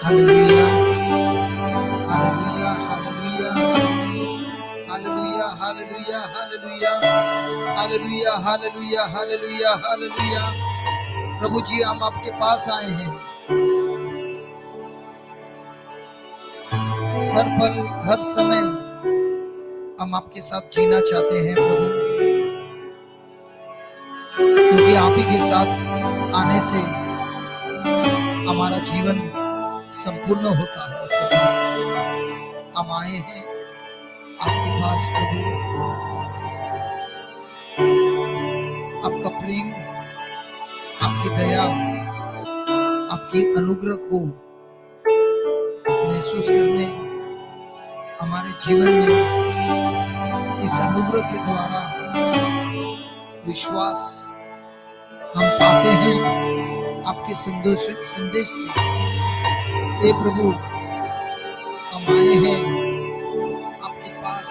Hallelujah, hallelujah, hallelujah, hallelujah, hallelujah, hallelujah, hallelujah, hallelujah, hallelujah, hallelujah. प्रभु जी, हम आपके पास आए हैं। हर पल, हर समय हम आपके साथ जीना चाहते हैं प्रभु, क्योंकि आप ही के साथ आने से हमारा जीवन संपूर्ण होता है प्रभु। हम आए हैं आपके पास प्रभु, आपका प्रेम, आपकी दया, आपकी अनुग्रह को महसूस करने, हमारे जीवन में इस अनुग्रह के द्वारा विश्वास हम पाते हैं आपके संदेश से। हे प्रभु, हम आए हैं आपके पास।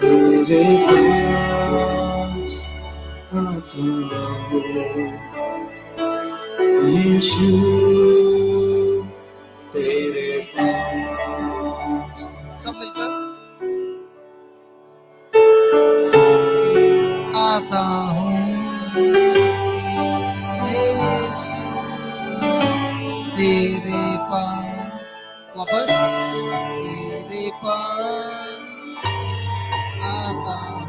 तेरे पास आत्मा है यीशु, तेरे पास। सब मिलकर आता हूँ यीशु तेरे पास, वापस तेरे पास आता हूँ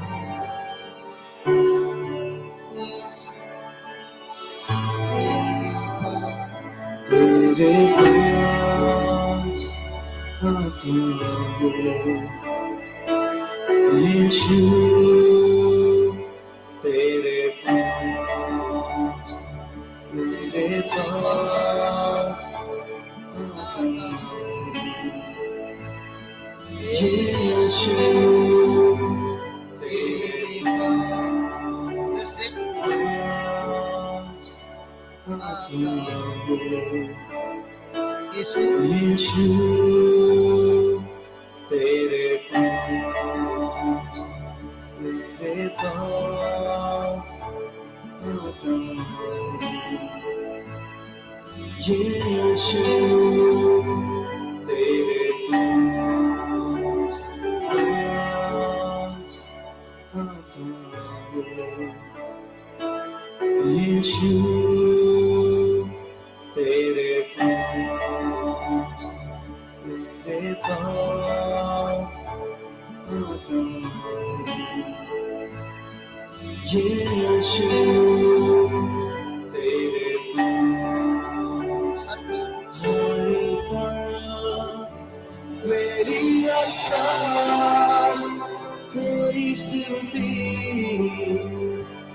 यीशु तेरे पास। तेरे पास आत्मा है यीशु, तेरे पास, तेरे पास आता हूँ यीशु, तेरे पास। फिर से आता हूँ यीशु यीशु, तेरे पास, तेरे पास आता हूँ यीशु, तेरे पास आता हूँ यीशु, तेरे पास, तेरे पास आता हूँ यीशु, तेरे पास। हर पल मेरी आस तेरी स्तुति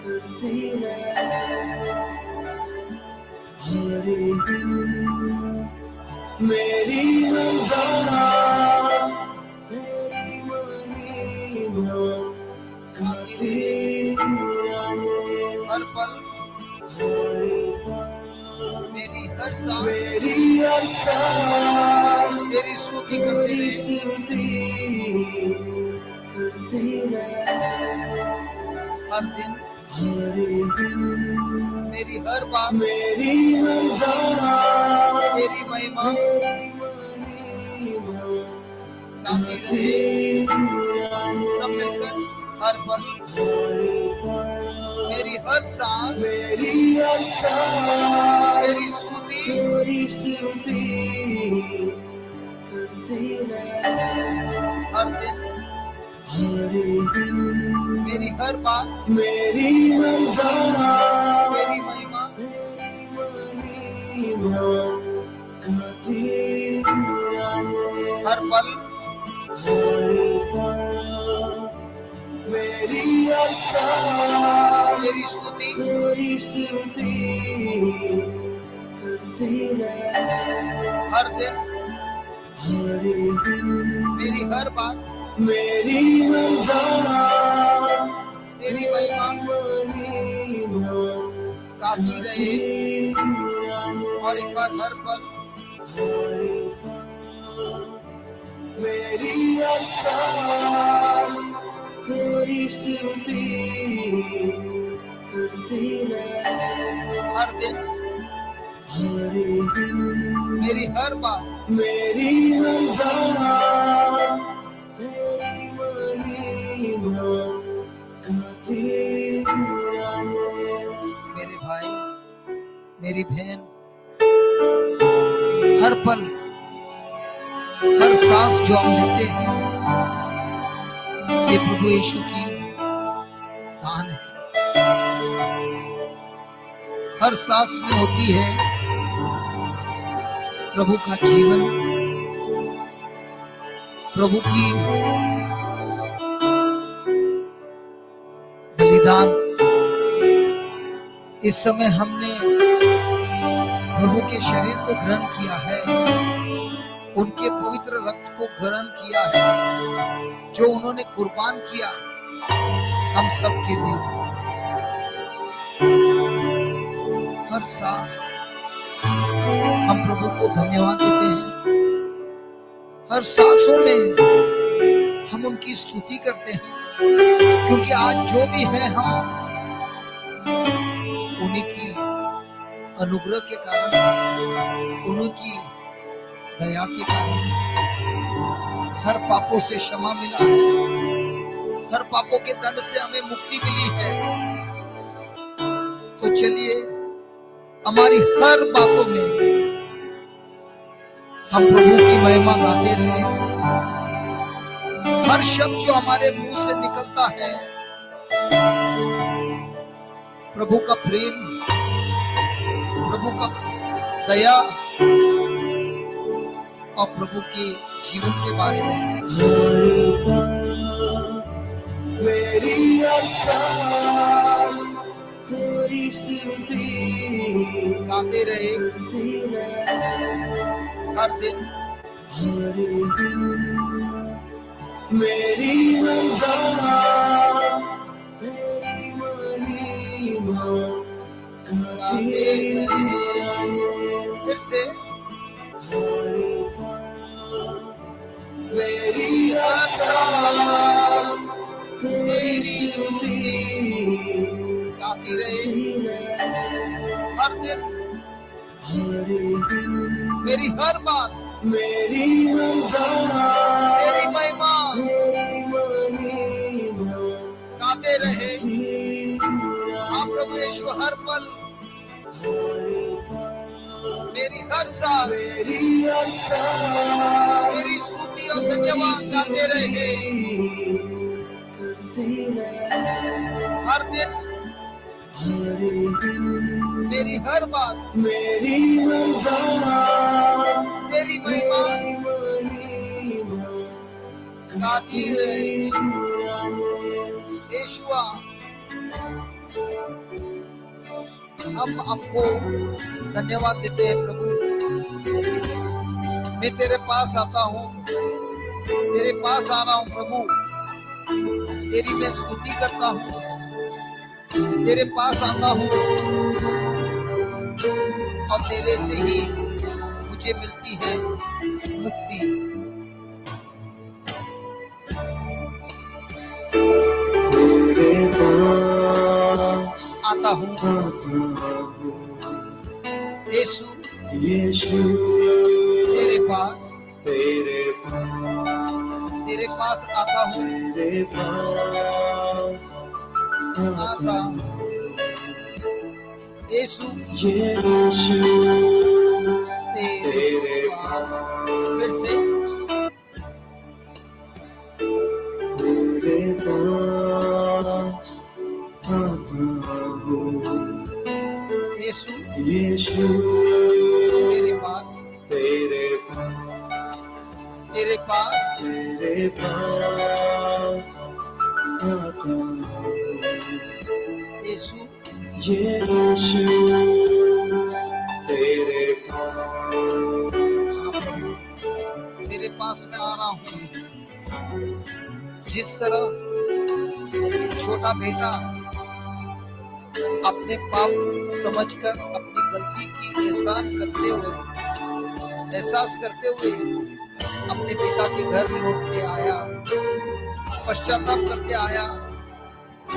करती है, हर दिन मेरी वंदना तेरी महिमा गाती रहे। हर पल मेरी हर सांस तेरी स्तुति करती रहे। हर दिन मेरी हर बात तेरी महिमा गाती रहे। सब मिलकर हर पल मेरी हर सांस तेरी स्तुति करती रहे। हर दिन मेरी हर बात तेरी महिमा गाती रहे। हर पल मेरी आशा तेरी स्तुति करती रहे। हर दिन मेरी हर बात मेरी वंदना तेरी महिमा गाती रहे। और एक बार हर पल मेरी आशा तेरी स्तुति करती रहे। हर दिन मेरी हर बात मेरी हर बात तेरी महिमा गाती रहे। मेरे भाई मेरी बहन, हर पल हर सांस जो हम लेते हैं ये प्रभु यीशु की दान है। हर सांस में होती है प्रभु का जीवन, प्रभु की बलिदान। इस समय हमने प्रभु के शरीर को ग्रहण किया है, उनके पवित्र रक्त को ग्रहण किया है जो उन्होंने कुर्बान किया हम सब के लिए। हर सांस हम प्रभु को धन्यवाद देते हैं, हर सांसों में हम उनकी स्तुति करते हैं, क्योंकि आज जो भी है हम उन्हीं की अनुग्रह के कारण, उन्हीं की दया के कारण हर पापों से क्षमा मिला है, हर पापों के दंड से हमें मुक्ति मिली है। तो चलिए हमारी हर बातों में हम प्रभु की महिमा गाते रहे। हर शब्द जो हमारे मुंह से निकलता है प्रभु का प्रेम, प्रभु का दया और प्रभु के जीवन के बारे में है। मेरी हर सांस तेरी स्तुति गाते रहे हर दिन। मेरी हर बात तेरी महिमा गाते रहे। फिर से मेरी हर सांस तेरी स्तुति गाती रहे हर दिन। मेरी हर बात मेरी हर बात तेरी महिमा तेरी महिमा गाते रहे। हाँ प्रभु यीशु, हर पल मेरी हर सांस मेरी हर सांस मेरी स्तुति और धन्यवाद गाते रहे हर दिन। मेरी हर बात मेरी हर बात तेरी महिमा गाती रहे। यीशुआ, हम आपको धन्यवाद देते हैं प्रभु। मैं तेरे पास आता हूँ, तेरे पास आ रहा हूँ प्रभु। तेरी मैं स्तुति करता हूँ, तेरे पास आता हूँ और तेरे से ही मुझे मिलती है मुक्ति। आता हूँ यीशु, यीशु तेरे पास आता हूँ, तेरे पास आता यीशु यीशु तेरे पास। फिर से तेरे पास आता हूँ। यीशु यीशु तेरे पास आता हूँ। यीशु यीशु तेरे पास तेरे पास मैं आ रहा हूँ। जिस तरह छोटा बेटा अपने पाप समझकर अपनी गलती की एहसास करते हुए अपने पिता के घर लौटते आया, पश्चाताप करते आया,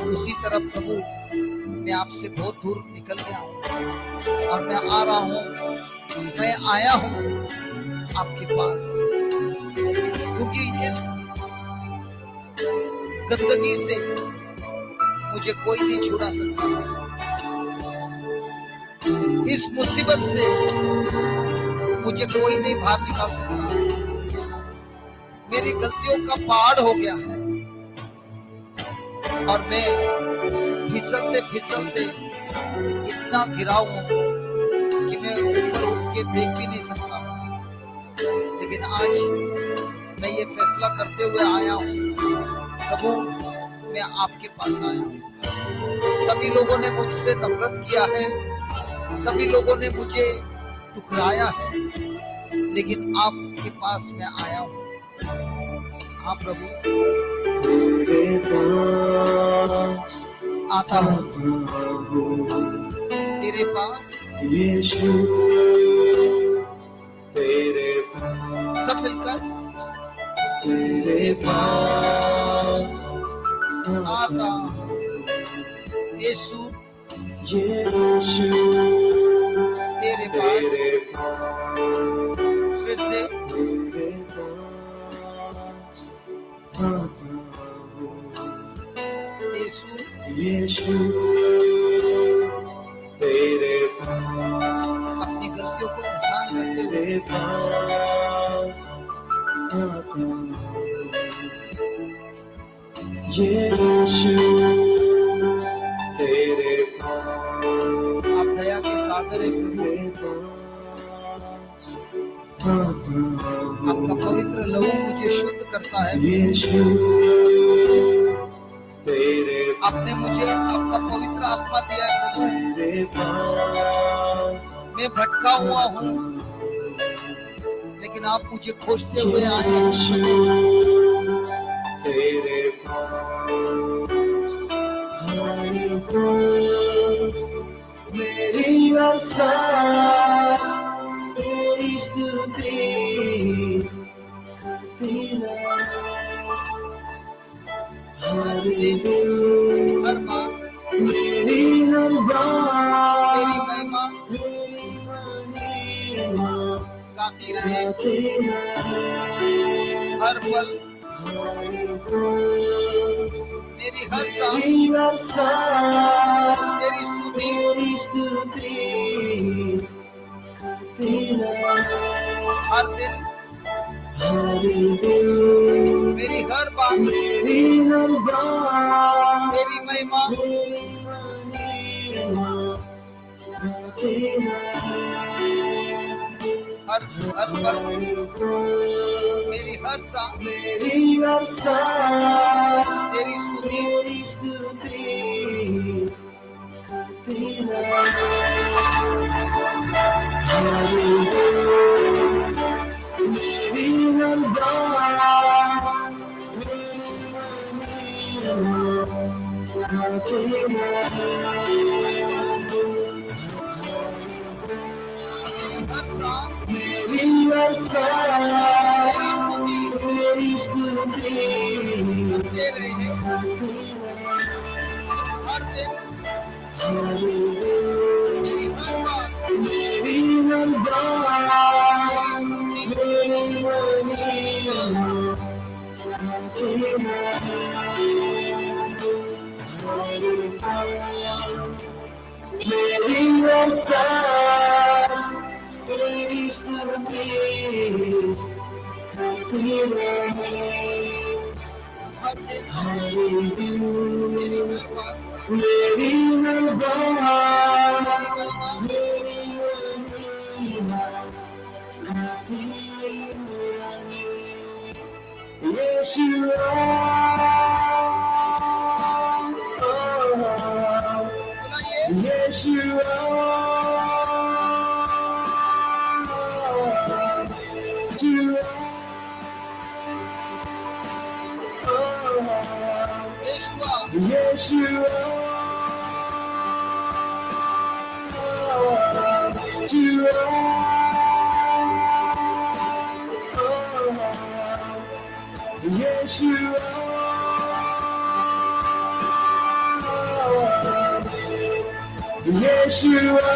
उसी तरह प्रभु मैं आपसे बहुत दूर निकल गया हूँ और मैं आ रहा हूँ मैं आया हूँ आपके पास, क्योंकि इस गंदगी से मुझे कोई नहीं छुड़ा सकता, इस मुसीबत से मुझे कोई नहीं बाहर निकाल सकता। मेरी गलतियों का पहाड़ हो गया है और मैं फिसलते फिसलते इतना गिरा हूं कि मैं ऊपर उठ के देख भी नहीं सकता। लेकिन आज मैं ये फैसला करते हुए आया हूं, प्रभु मैं आपके पास आया हूं। सभी लोगों ने मुझसे नफरत किया है, सभी लोगों ने मुझे ठुकराया है, लेकिन आपके पास मैं आया हूं। हाँ प्रभु, तेरे पास आता हूं हूँ तेरे पास। यीशु, तेरे पास, सब मिलकर तेरे पास आता हूं यीशु, यीशु, तेरे पास। तेरे पास, फिर से तेरे पास आता हूँ यीशु, यीशु, तेरे पास, अपनी गलतियों को एहसान करते हुए तेरे पास आता हूँ यीशु, तेरे पास, आप दया के सागर है प्रभु। तेरे पास आता हूँ आपका पवित्र लहू मुझे शुद्ध करता है। यीशु, तेरे आपने मुझे आपका पवित्र आत्मा दिया है प्रभु। तेरे पास मैं भटका हुआ हूँ, लेकिन आप मुझे खोजते हुए आए हैं। यीशु, तेरे पास मेरी हर सांस तेरी स्तुति करती रहे, हर हर दिन दिन हर बात मेरी हर बात तेरी महिमा मेरी महिमा गाती रहे। गाती रहे, हर पल हर पल मेरी हर सांस मेरी हर सांस तेरी स्तुति तेरी स्तुति करती रहे, हर दिन हर दिन मेरी हर बात मेरी हर बात तेरी महिमा मेरी महिमा गाती रहे, हर हर पल हर पल मेरी हर सांस मेरी हर सांस तेरी स्तुति तेरी स्तुति करती रहे, हर दिन मेरी हर बात मेरी महिमा गाती रहे, मेरी हर सांस मेरी हर सांस तेरी स्तुति करते रहे। करती रहे, हर दिन हर दिन मेरी हर बात मेरी हर बात मेरी महिमा गाती रहे, हर पल मेरी हर सांस तेरी स्तुति करती रहे, हर दिन हर दिन मेरी हर बात मेरी हर बात तेरी महिमा मेरी महिमा गाती रहे, Yeshua, बुलाइए। Yeshua, Yeshua, यीशुआ Yeshua, Yeshua, Yeshua,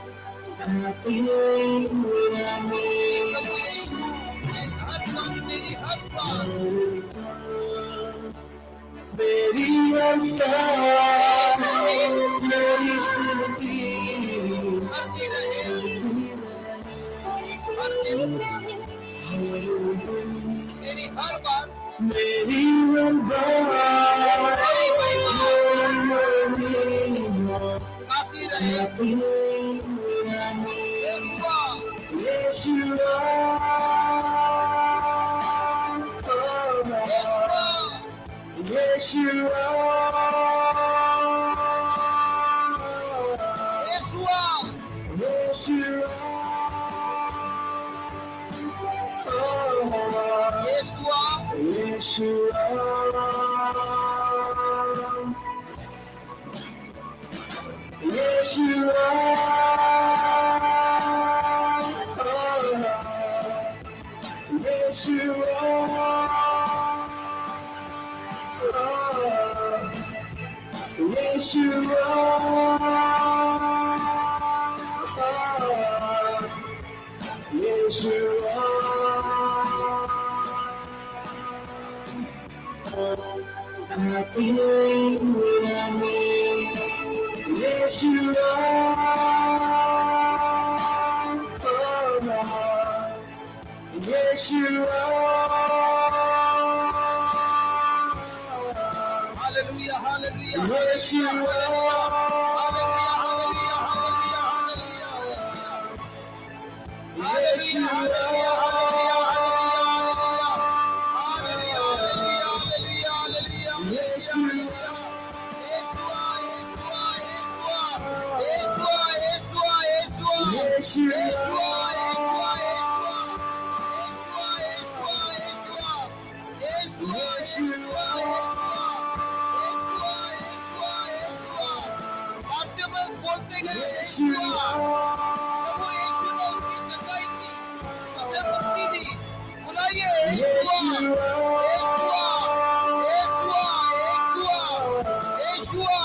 प्रभु यीशु, मैं हर पल, मेरी हर सांस मेरी हर सांस मेरी स्तुति करती रहे हर दिन, मेरी हर बात, मेरी हर बात मेरी महिमा गाती रहे। यीशुआ Yeshua, यीशुआ, Yeshua, यीशुआ, Yeshua, Yeshua, hallelujah, hallelujah, Yeshua, hallelujah, hallelujah, hallelujah, hallelujah, hallelujah, बोलते गए यीशुआ, प्रभु यीशु ने उसकी चंगाई की, उसे मुक्ति दी। बुलाइए यीशुआ, यीशुआ, यीशुआ,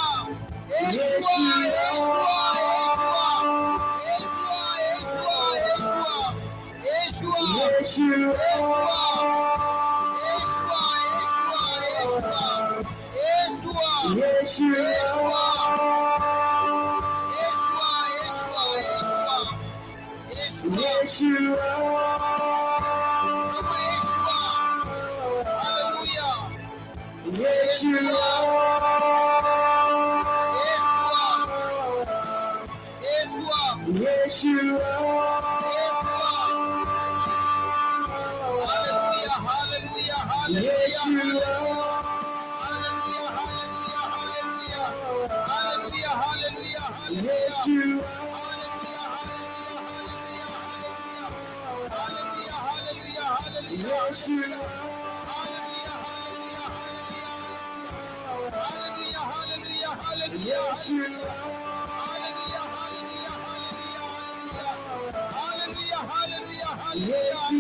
यीशुआ, यीशुआ,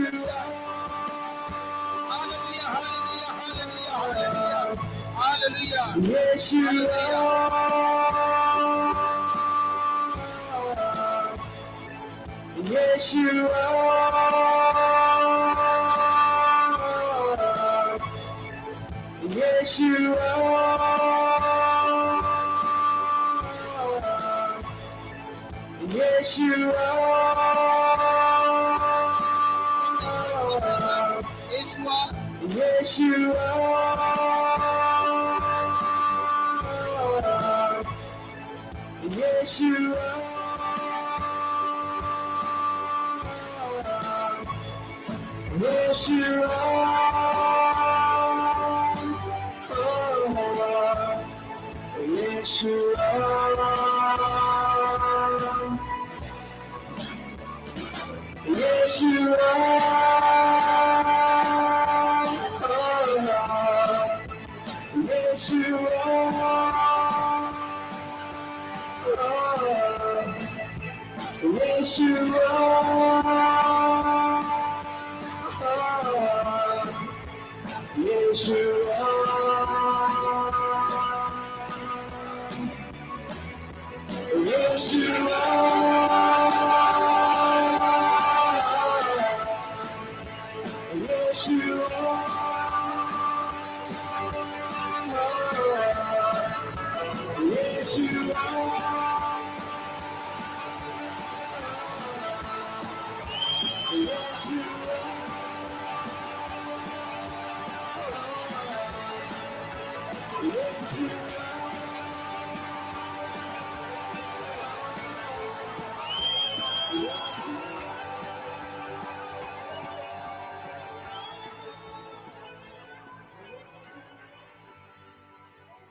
यीशुआ, यीशुआ, यीशुआ, Yeshua.